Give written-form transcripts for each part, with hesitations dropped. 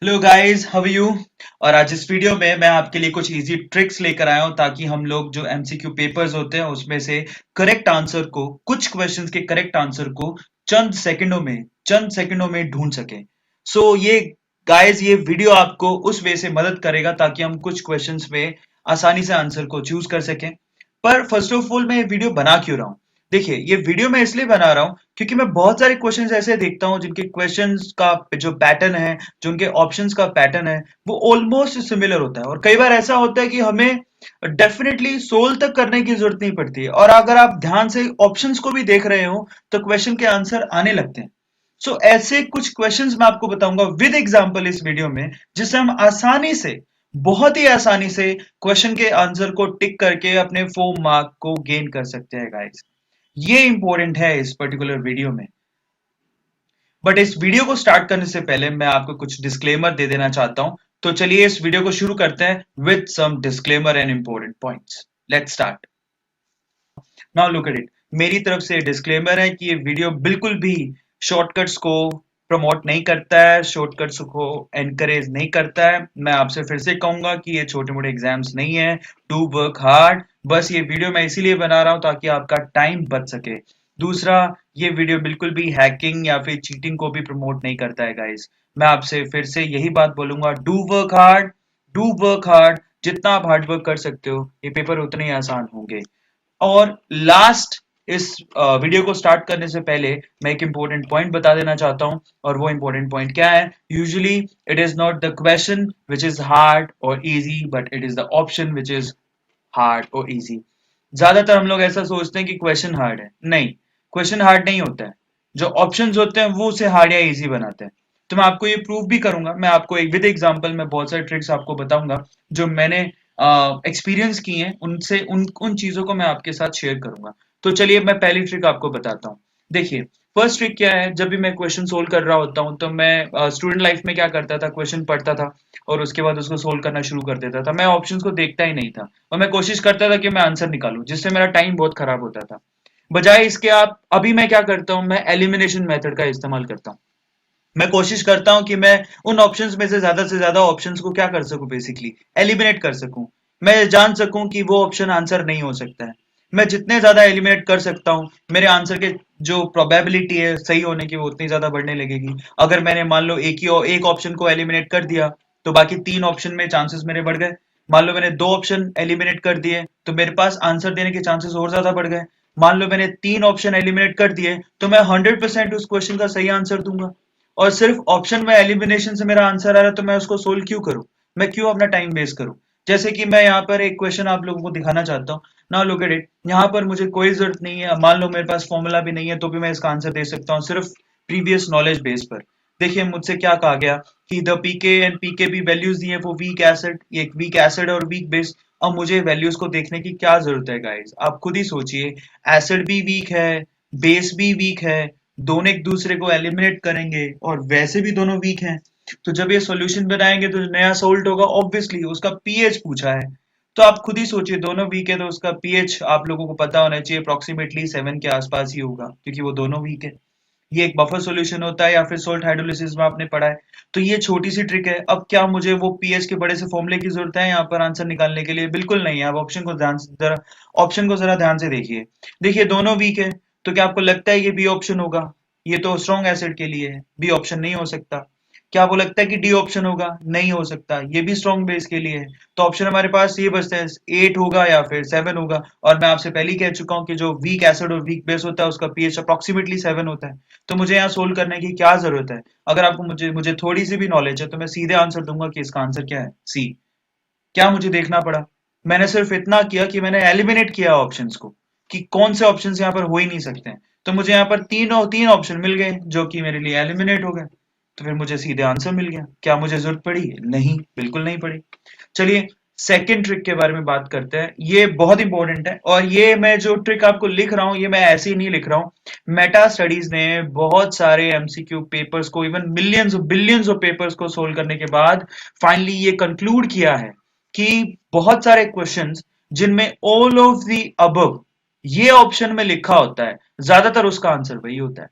Hello guys, how are you. और आज इस वीडियो में मैं आपके लिए कुछ इजी ट्रिक्स लेकर आया हूं ताकि हम लोग जो एमसीक्यू पेपर्स होते हैं उसमें से करेक्ट आंसर को, कुछ क्वेश्चंस के करेक्ट आंसर को चंद सेकंडों में ढूंढ सके। ये गाइस, ये वीडियो आपको उस वे से मदद करेगा ताकि हम कुछ क्वेश्चंस में आसानी से आंसर को चूज कर सकें। पर फर्स्ट ऑफ ऑल मैं ये वीडियो बना क्यों रहा हूं? देखिए, ये वीडियो मैं इसलिए बना रहा हूं क्योंकि मैं बहुत सारे क्वेश्चंस ऐसे देखता हूं जिनके क्वेश्चंस का जो पैटर्न है, जो उनके ऑप्शंस का पैटर्न है, वो ऑलमोस्ट सिमिलर होता है। और कई बार ऐसा होता है कि हमें डेफिनेटली सोल्व तक करने की जरूरत नहीं पड़ती है, और अगर आप ध्यान से ऑप्शंस को भी देख रहे हो तो क्वेश्चन के आंसर आने लगते हैं। ऐसे कुछ क्वेश्चंस मैं आपको बताऊंगा विद एग्जांपल इस वीडियो में, जिससे हम आसानी से, बहुत ही आसानी से क्वेश्चन के आंसर को टिक करके अपने 4 मार्क को गेन कर सकते हैं गाइस। ये इंपॉर्टेंट है इस पर्टिकुलर वीडियो में। बट इस वीडियो को स्टार्ट करने से पहले मैं आपको कुछ डिस्क्लेमर दे देना चाहता हूं। तो चलिए इस वीडियो को शुरू करते हैं with some disclaimer and important points. Let's start. Now look at it. मेरी तरफ से डिस्क्लेमर है कि ये वीडियो बिल्कुल भी शॉर्टकट्स को प्रमोट नहीं करता है, शॉर्टकट्स को एनकरेज नहीं करता है। मैं आपसे फिर से कहूंगा कि ये छोटे मोटे एग्जाम्स नहीं है। Do work hard. बस ये वीडियो मैं इसीलिए बना रहा हूं ताकि आपका टाइम बच सके। दूसरा, ये वीडियो बिल्कुल भी हैकिंग या फिर चीटिंग को भी प्रमोट नहीं करता है गाइस। मैं आपसे फिर से यही बात बोलूंगा, do work hard, do work hard. जितना आप हार्ड वर्क कर सकते हो, ये पेपर उतने ही आसान होंगे। और लास्ट, इस वीडियो को स्टार्ट करने से पहले मैं एक इंपॉर्टेंट पॉइंट बता देना चाहता हूं। और वो इंपॉर्टेंट पॉइंट क्या है? Usually it is not the question which is hard or easy, but it is the option which is hard or easy. ज्यादातर हम लोग ऐसा सोचते हैं कि क्वेश्चन हार्ड है। नहीं, क्वेश्चन हार्ड नहीं होता है। जो ऑप्शंस होते हैं वो उसे हार्ड या इजी बनाते हैं। तो मैं आपको ये प्रूव भी करूंगा। मैं आपको एक विद एग्जांपल में बहुत सारे ट्रिक्स आपको बताऊंगा जो मैंने एक्सपीरियंस की हैं। उनसे उन उन चीजों को मैं आपके साथ शेयर करूंगा। तो चलिए मैं पहली ट्रिक आपको बताता हूँ। देखिए, फर्स्ट ट्रिक क्या है? जब भी मैं क्वेश्चन सोल्व कर रहा होता हूँ तो मैं स्टूडेंट लाइफ में क्या करता था, क्वेश्चन पढ़ता था और उसके बाद उसको सोल्व करना शुरू कर देता था। मैं ऑप्शंस को देखता ही नहीं था और मैं कोशिश करता था कि मैं आंसर निकालूं, जिससे मेरा टाइम बहुत खराब होता था। बजाय इसके आप अभी मैं क्या करता हूं, मैं एलिमिनेशन मेथड का इस्तेमाल करता हूं। मैं कोशिश करता हूं कि मैं उन ऑप्शंस में से ज्यादा ऑप्शंस को क्या कर सकूं, बेसिकली एलिमिनेट कर सकूं। मैं जान सकूं कि वो ऑप्शन आंसर नहीं हो सकता है। मैं जितने ज्यादा एलिमिनेट कर सकता हूं, मेरे आंसर के जो प्रोबेबिलिटी है सही होने की, वो उतनी ज्यादा बढ़ने लगेगी। अगर मैंने मान लो एक ऑप्शन को एलिमिनेट कर दिया तो बाकी 3 ऑप्शन में चांसेस मेरे बढ़ गए। मान लो मैंने 2 ऑप्शन एलिमिनेट कर दिए तो मेरे पास आंसर देने के चांसेस और ज्यादा बढ़ गए। मान लो मैंने 3 ऑप्शन एलिमिनेट कर दिए तो मैं 100% उस क्वेश्चन का सही आंसर दूंगा। और सिर्फ ऑप्शन में एलिमिनेशन से मेरा आंसर आ रहा है तो मैं उसको सोल्व क्यों करूं? मैं क्यों अपना टाइम वेस्ट करूं? जैसे कि मैं यहाँ पर एक क्वेश्चन आप लोगों को दिखाना चाहता हूँ। Now look at it. यहाँ पर मुझे कोई जरूरत नहीं है, मान लो मेरे पास फॉर्मूला भी नहीं है तो भी मैं इसका आंसर दे सकता हूँ सिर्फ प्रीवियस नॉलेज बेस पर। देखिए, मुझसे क्या कहा गया कि the pKa and pKb values दी है फॉर वीक एसिड, एक वीक एसिड और वीक बेस। अब मुझे वैल्यूज को देखने की क्या जरूरत है गाइस? आप खुद ही सोचिए। एसिड भी वीक है, बेस भी वीक है, दोनों एक दूसरे को एलिमिनेट करेंगे और वैसे भी दोनों वीक हैं। तो जब ये सॉल्यूशन बनाएंगे तो जो नया सोल्ट होगा, ऑब्वियसली उसका पीएच पूछा है। तो आप खुद ही सोचिए, दोनों वीक है तो उसका पीएच आप लोगों को पता होना चाहिए, अप्रोक्सीमेटली 7 के आसपास ही होगा क्योंकि वो दोनों वीक है। ये एक बफर सॉल्यूशन होता है या फिर सोल्ट हाइड्रोलिसिस में आपने पढ़ा है। तो ये छोटी सी ट्रिक है। अब क्या मुझे वो पीएच के बड़े से फॉर्मूले की जरूरत है यहाँ पर आंसर निकालने के लिए? बिल्कुल नहीं है। आप ऑप्शन को जरा ध्यान से देखिए। देखिए, दोनों वीक है तो क्या आपको लगता है ये बी ऑप्शन होगा? ये तो स्ट्रॉन्ग एसिड के लिए है, बी ऑप्शन नहीं हो सकता। क्या आपको लगता है कि डी ऑप्शन होगा? नहीं हो सकता, ये भी स्ट्रॉन्ग बेस के लिए है। तो ऑप्शन हमारे पास ये बचते हैं, 8 होगा या फिर 7 होगा। और मैं आपसे पहले ही कह चुका हूं कि जो वीक एसिड और वीक बेस होता है उसका पीएच अप्रोक्सीमेटली 7 होता है। तो मुझे यहाँ सोल्व करने की क्या जरूरत है? अगर आपको मुझे मुझे थोड़ी सी भी नॉलेज है तो मैं सीधे आंसर दूंगा कि इसका आंसर क्या है, सी। क्या मुझे देखना पड़ा? मैंने सिर्फ इतना किया कि मैंने एलिमिनेट किया ऑप्शंस को, कि कौन से ऑप्शंस यहाँ पर हो ही नहीं सकते हैं। तो मुझे यहाँ पर तीन ऑप्शन मिल गए जो कि मेरे लिए एलिमिनेट हो गए। तो फिर मुझे सीधे आंसर मिल गया। क्या मुझे जरूरत पड़ी? नहीं, बिल्कुल नहीं पड़ी। चलिए सेकेंड ट्रिक के बारे में बात करते हैं। ये बहुत इंपॉर्टेंट है और ये मैं जो ट्रिक आपको लिख रहा हूं ये मैं ऐसे ही नहीं लिख रहा हूं। मेटा स्टडीज ने बहुत सारे एमसीक्यू पेपर्स को, even millions of billions of papers को सोल्व करने के बाद फाइनली ये कंक्लूड किया है कि बहुत सारे क्वेश्चंस जिनमें ऑल ऑफ द अबव ये ऑप्शन में लिखा होता है, ज्यादातर उसका आंसर वही होता है।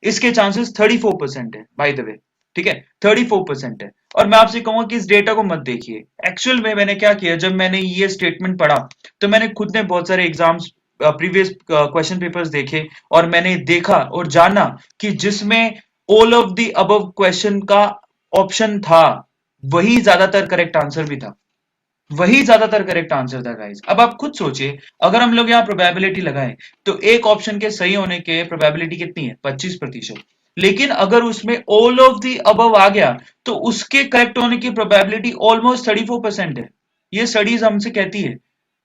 इसके चांसेस 34% है बाय द वे। ठीक है, 34% है। और मैं आपसे कहूंगा कि इस डेटा को मत देखिए। एक्चुअल में मैंने क्या किया, जब मैंने ये स्टेटमेंट पढ़ा तो मैंने खुद ने बहुत सारे एग्जाम्स प्रीवियस क्वेश्चन पेपर्स देखे और मैंने देखा और जाना कि जिसमें all of the above question का ऑप्शन था वही ज्यादातर करेक्ट आंसर भी था, वही ज्यादातर करेक्ट आंसर था गाइस। अब आप खुद सोचिए, अगर हम लोग यहाँ प्रोबेबिलिटी लगाएं तो एक ऑप्शन के सही होने के प्रोबेबिलिटी कितनी है, 25%। लेकिन अगर उसमें ऑल ऑफ द अबव आ गया तो उसके करेक्ट होने की प्रोबेबिलिटी ऑलमोस्ट 34% है। ये स्टडीज हमसे कहती है।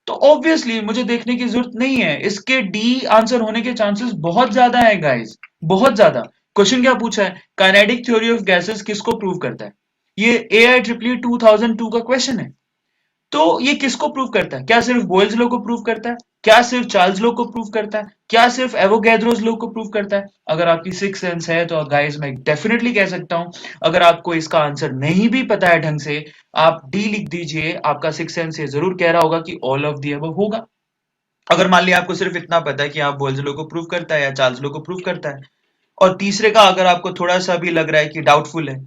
तो ऑब्वियसली मुझे देखने की जरूरत नहीं है, इसके डी आंसर होने के चांसेस बहुत ज्यादा है गाइस, बहुत ज्यादा। क्वेश्चन क्या पूछा है, काइनेटिक थ्योरी ऑफ गैसेस किसको प्रूव करता है? ये AIEEE 2002 का क्वेश्चन है। तो ये किसको प्रूव करता है? क्या सिर्फ बोयल्स लॉ को प्रूव करता है? क्या सिर्फ चार्ल्स लॉ को प्रूव करता है? क्या सिर्फ एवोगैड्रोस लॉ को प्रूव करता है? अगर आपकी सिक्स सेंस है तो गाइस मैं डेफिनेटली कह सकता हूं, अगर आपको इसका आंसर नहीं भी पता है ढंग से, आप डी लिख दीजिए, आपका सिक्स सेंस ये जरूर कह रहा होगा कि ऑल ऑफ दी अबव होगा। अगर मान लिया आपको सिर्फ इतना पता है कि आप बोयल्स लॉ को प्रूव करता है या चार्ल्स लॉ को प्रूव करता है, और तीसरे का अगर आपको थोड़ा सा भी लग रहा है कि डाउटफुल है,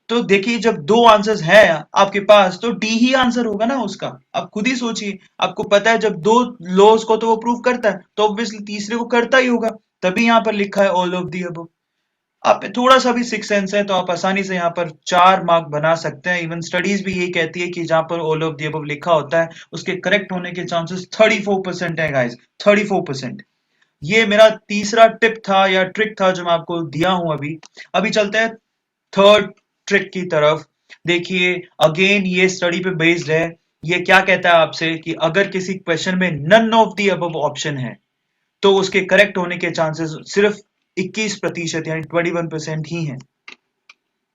तो देखिए जब दो आंसर्स हैं आपके पास तो डी ही आंसर होगा ना उसका। आप खुद ही सोचिए, आपको पता है जब दो लॉज को तो वो प्रूव करता है तो ऑब्वियसली तीसरे को करता ही होगा, तभी यहां पर लिखा है ऑल ऑफ दी अबव। आप पे थोड़ा सा भी सिक्स सेंस है तो आप आसानी से यहाँ पर 4 मार्क बना सकते हैं। इवन स्टडीज भी यही कहती है कि जहां पर ऑल ऑफ दी अबव लिखा होता है उसके करेक्ट होने के चांसेस 34% है गाइस, 34%। ये मेरा तीसरा टिप था या ट्रिक था जो मैं आपको दिया हूं अभी। अभी चलते हैं थर्ड ट्रिक की तरफ। देखिए अगेन ये स्टडी पे बेस्ड है। ये क्या कहता है आपसे कि अगर किसी क्वेश्चन में none of the above option है तो उसके करेक्ट होने के चांसेस सिर्फ 21% यानी 21% ही हैं।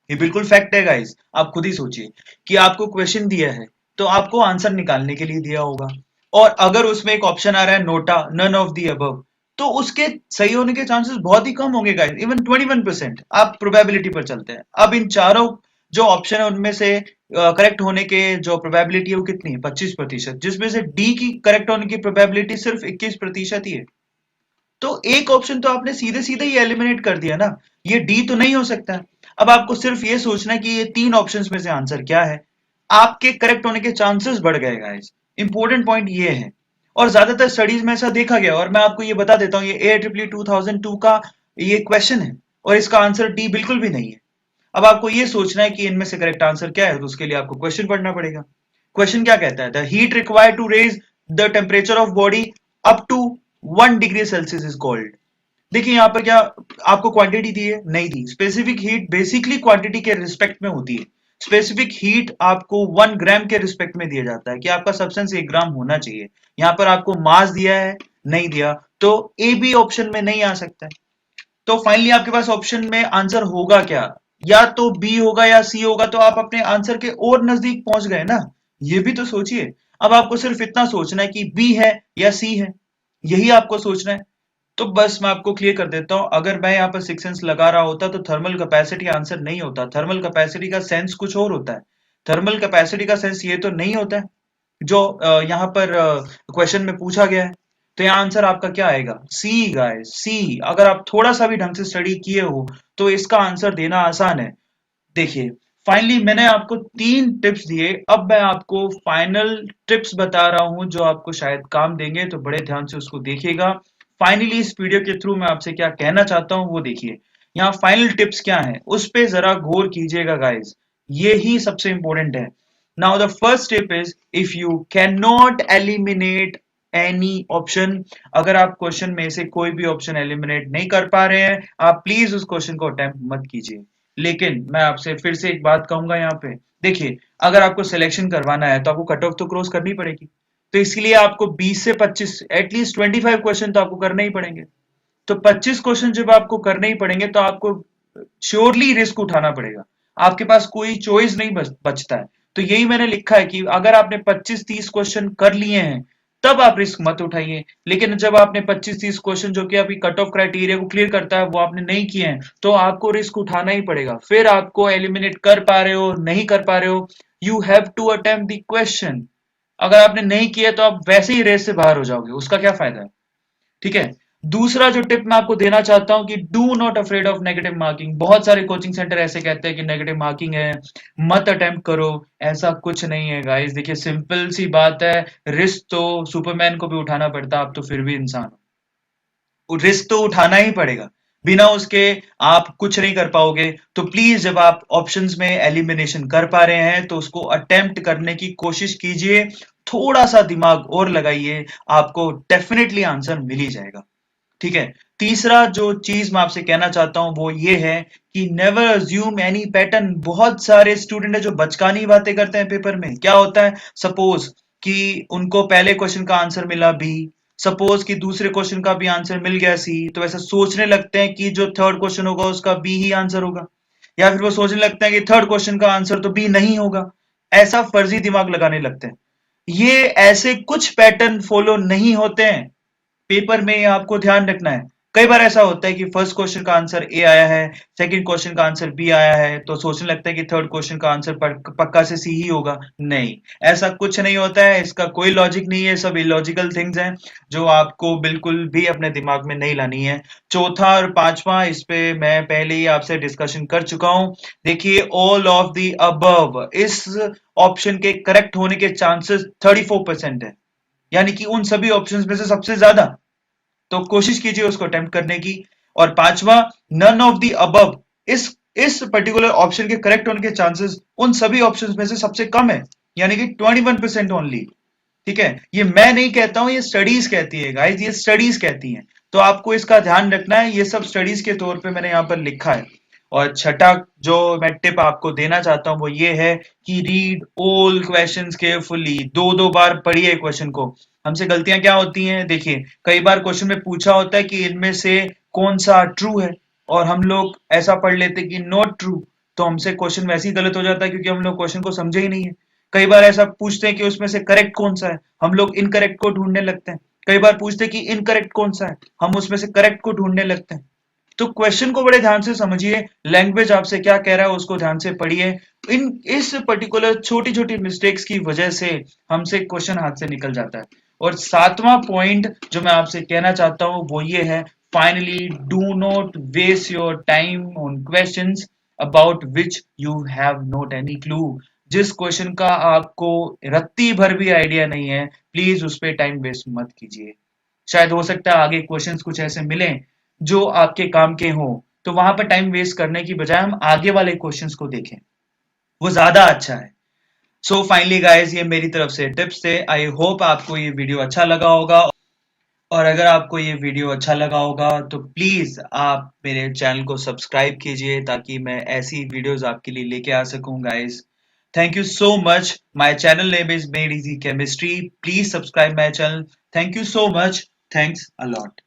ये बिल्कुल फैक्ट है गाइस। आप खुद ही सोचिए कि आपको क्वेश्चन दिया है तो आपको आंसर निकालने के लिए दिया होगा, और अगर उसमें एक ऑप्शन आ रहा है NOTA, none of the above, तो उसके सही होने के चांसेस बहुत ही कम होंगे गाइस, इवन 21%। आप प्रोबेबिलिटी पर चलते हैं। अब इन चारों जो ऑप्शन है उनमें से करेक्ट होने के जो प्रोबेबिलिटी है वो कितनी है, 25%, जिसमें से डी की करेक्ट होने की प्रोबेबिलिटी सिर्फ 21% ही है। तो एक ऑप्शन तो आपने सीधे सीधे ही एलिमिनेट कर दिया ना, ये डी तो नहीं हो सकता। अब आपको सिर्फ ये सोचना है कि ये तीन ऑप्शंस में से आंसर क्या है, आपके करेक्ट होने के चांसेस बढ़ गए गाइस। इंपॉर्टेंट पॉइंट ये है, और ज्यादातर स्टडीज में ऐसा देखा गया, और मैं आपको ये बता देता हूँ ये AIEEE 2002 का ये क्वेश्चन है और इसका आंसर डी बिल्कुल भी नहीं है। अब आपको ये सोचना है कि इनमें से करेक्ट आंसर क्या है, तो उसके लिए आपको क्वेश्चन पढ़ना पड़ेगा। क्वेश्चन क्या कहता है, the heat required to raise the temperature of body up to 1 degree Celsius is called. देखिए यहाँ पर क्या आपको क्वांटिटी दी है, नहीं दी। स्पेसिफिक हीट बेसिकली क्वांटिटी के रिस्पेक्ट में होती है। स्पेसिफिक हीट आपको 1 ग्राम के रिस्पेक्ट में दिया जाता है कि आपका सब्सटेंस 1 ग्राम होना चाहिए। यहाँ पर आपको मास दिया है, नहीं दिया, तो ए बी ऑप्शन में नहीं आ सकता है। तो फाइनली आपके पास ऑप्शन में आंसर होगा क्या, या तो बी होगा या सी होगा, तो आप अपने आंसर के और नजदीक पहुंच गए ना। ये भी तो सोचिए। अब आपको सिर्फ इतना सोचना है कि बी है या सी है, यही आपको सोचना है। तो बस मैं आपको क्लियर कर देता हूं, अगर मैं यहाँ पर सिक्स सेंस लगा रहा होता तो थर्मल कैपेसिटी आंसर नहीं होता। थर्मल कैपेसिटी का सेंस कुछ और होता है। थर्मल कैपेसिटी का सेंस ये तो नहीं होता है जो यहाँ पर क्वेश्चन में पूछा गया है। तो यहाँ आंसर आपका क्या आएगा, सी गाइस, सी। अगर आप थोड़ा सा भी ढंग से स्टडी किए हो तो इसका आंसर देना आसान है। देखिए फाइनली मैंने आपको 3 टिप्स दिए, अब मैं आपको फाइनल टिप्स बता रहा हूं जो आपको शायद काम देंगे, तो बड़े ध्यान से उसको देखिएगा। फाइनली इस वीडियो के थ्रू मैं आपसे क्या कहना चाहता हूं वो देखिए। यहाँ फाइनल टिप्स क्या है उस पे जरा गौर कीजिएगा गाइस, ये ही सबसे इंपॉर्टेंट है। Now the first tip is, if you can not eliminate any option, अगर आप क्वेश्चन में से कोई भी ऑप्शन एलिमिनेट नहीं कर पा रहे हैं, आप प्लीज उस क्वेश्चन को अटेम्प्ट मत कीजिए। लेकिन मैं आपसे फिर से एक बात कहूंगा यहाँ पे, देखिए अगर आपको सिलेक्शन करवाना है तो आपको कट ऑफ तो क्रॉस करनी पड़ेगी। तो इसलिए आपको 20 से 25 एटलीस्ट 25 क्वेश्चन तो आपको करने ही पड़ेंगे। तो 25 क्वेश्चन जब आपको करने ही पड़ेंगे तो आपको श्योरली रिस्क उठाना पड़ेगा। आपके पास कोई चॉइस नहीं बचता है। तो यही मैंने लिखा है कि अगर आपने 25-30 क्वेश्चन कर लिए हैं तब आप रिस्क मत उठाइए। लेकिन जब आपने 25-30 क्वेश्चन जो कि अभी कट ऑफ क्राइटेरिया को क्लियर करता है वो आपने नहीं किए हैं, तो आपको रिस्क उठाना ही पड़ेगा। फिर आपको एलिमिनेट कर पा रहे हो नहीं कर पा रहे हो, you have to attempt the question. अगर आपने नहीं किया तो आप वैसे ही रेस से बाहर हो जाओगे, उसका क्या फायदा है। ठीक है। दूसरा जो टिप मैं आपको देना चाहता हूं कि do not afraid of negative marking. बहुत सारे कोचिंग सेंटर ऐसे कहते हैं कि नेगेटिव मार्किंग है, मत अटेम्प्ट करो। ऐसा कुछ नहीं है गाइस। देखिए सिंपल सी बात है, रिस्क तो सुपरमैन को भी उठाना पड़ता, आप तो फिर भी इंसान हो, रिस्क तो उठाना ही पड़ेगा। बिना उसके आप कुछ नहीं कर पाओगे। तो प्लीज जब आप ऑप्शंस में एलिमिनेशन कर पा रहे हैं तो उसको अटेम्प्ट करने की कोशिश कीजिए, थोड़ा सा दिमाग और लगाइए, आपको डेफिनेटली आंसर मिल ही जाएगा। ठीक है। तीसरा जो चीज मैं आपसे कहना चाहता हूं वो ये है कि नेवर अज्यूम एनी पैटर्न। बहुत सारे स्टूडेंट है जो बचकानी बातें करते हैं पेपर में। क्या होता है, सपोज कि उनको पहले क्वेश्चन का आंसर मिला बी, सपोज कि दूसरे क्वेश्चन का भी आंसर मिल गया सी, तो ऐसा सोचने लगते हैं कि जो थर्ड क्वेश्चन होगा उसका बी ही आंसर होगा, या फिर वो सोचने लगते हैं कि थर्ड क्वेश्चन का आंसर तो बी नहीं होगा। ऐसा फर्जी दिमाग लगाने लगते हैं। ये ऐसे कुछ पैटर्न फॉलो नहीं होते हैं पेपर में, आपको ध्यान रखना है। कई बार ऐसा होता है कि फर्स्ट क्वेश्चन का आंसर ए आया है, सेकंड क्वेश्चन का आंसर बी आया है, तो सोचने लगता है कि थर्ड क्वेश्चन का आंसर पक्का से सी ही होगा। नहीं, ऐसा कुछ नहीं होता है, इसका कोई लॉजिक नहीं है, सब इलॉजिकल थिंग्स हैं जो आपको बिल्कुल भी अपने दिमाग में नहीं लानी है। चौथा और पांचवा, इस पे मैं पहले ही आपसे डिस्कशन कर चुका हूं। देखिए ऑल ऑफ द अबव, इस ऑप्शन के करेक्ट होने के चांसेस 34% है, यानी कि उन सभी ऑप्शंस में से सबसे ज्यादा। तो कोशिश कीजिए उसको अटेम्प्ट करने की। और पांचवा, नन ऑफ द अबव, इस पर्टिकुलर ऑप्शन के करेक्ट होने के चांसेस उन सभी ऑप्शंस में से सबसे कम है, यानी कि 21% ओनली। ठीक है, ये मैं नहीं कहता हूं, ये स्टडीज कहती है गाइस, ये स्टडीज कहती हैं। तो आपको इसका ध्यान रखना है, ये सब स्टडीज के तौर पे मैंने यहां पर लिखा है। और छठा जो मैं टिप आपको देना चाहता हूं वो ये है कि रीड ऑल क्वेश्चंस केयरफुली। दो दो बार पढ़िए क्वेश्चन को। हमसे गलतियां क्या होती हैं, देखिए कई बार क्वेश्चन में पूछा होता है कि इनमें से कौन सा ट्रू है, और हम लोग ऐसा पढ़ लेते कि नॉट ट्रू, तो हमसे क्वेश्चन वैसे ही गलत हो जाता है क्योंकि हम लोग क्वेश्चन को समझे ही नहीं है। कई बार ऐसा पूछते हैं कि उसमें से करेक्ट कौन सा है, हम लोग इनकरेक्ट को ढूंढने लगते हैं। कई बार पूछते हैं कि इनकरेक्ट कौन सा है, हम उसमें से करेक्ट को ढूंढने लगते हैं। तो क्वेश्चन को बड़े ध्यान से समझिए, लैंग्वेज आपसे क्या कह रहा है उसको ध्यान से पढ़िए। इन इस पर्टिकुलर छोटी छोटी मिस्टेक्स की वजह से हमसे क्वेश्चन हाथ से निकल जाता है। और सातवां पॉइंट जो मैं आपसे कहना चाहता हूं वो ये है, finally do not waste your time on questions about which you have not any clue. जिस क्वेश्चन का आपको रत्ती भर भी आइडिया नहीं है, प्लीज उस पर टाइम वेस्ट मत कीजिए। शायद हो सकता है आगे क्वेश्चंस कुछ ऐसे मिलें जो आपके काम के हों, तो वहां पर टाइम वेस्ट करने की बजाय हम आगे वाले क्वेश्चंस को देखें, वो ज्यादा अच्छा है। सो फाइनली गाइस, ये मेरी तरफ से टिप्स थे। आई होप आपको ये वीडियो अच्छा लगा होगा, और अगर आपको ये वीडियो अच्छा लगा होगा तो प्लीज आप मेरे चैनल को सब्सक्राइब कीजिए ताकि मैं ऐसी वीडियोस आपके लिए लेके आ सकूं guys. Thank you so much. My channel name is made easy chemistry. Please subscribe my channel. Thank you so much. Thanks a lot.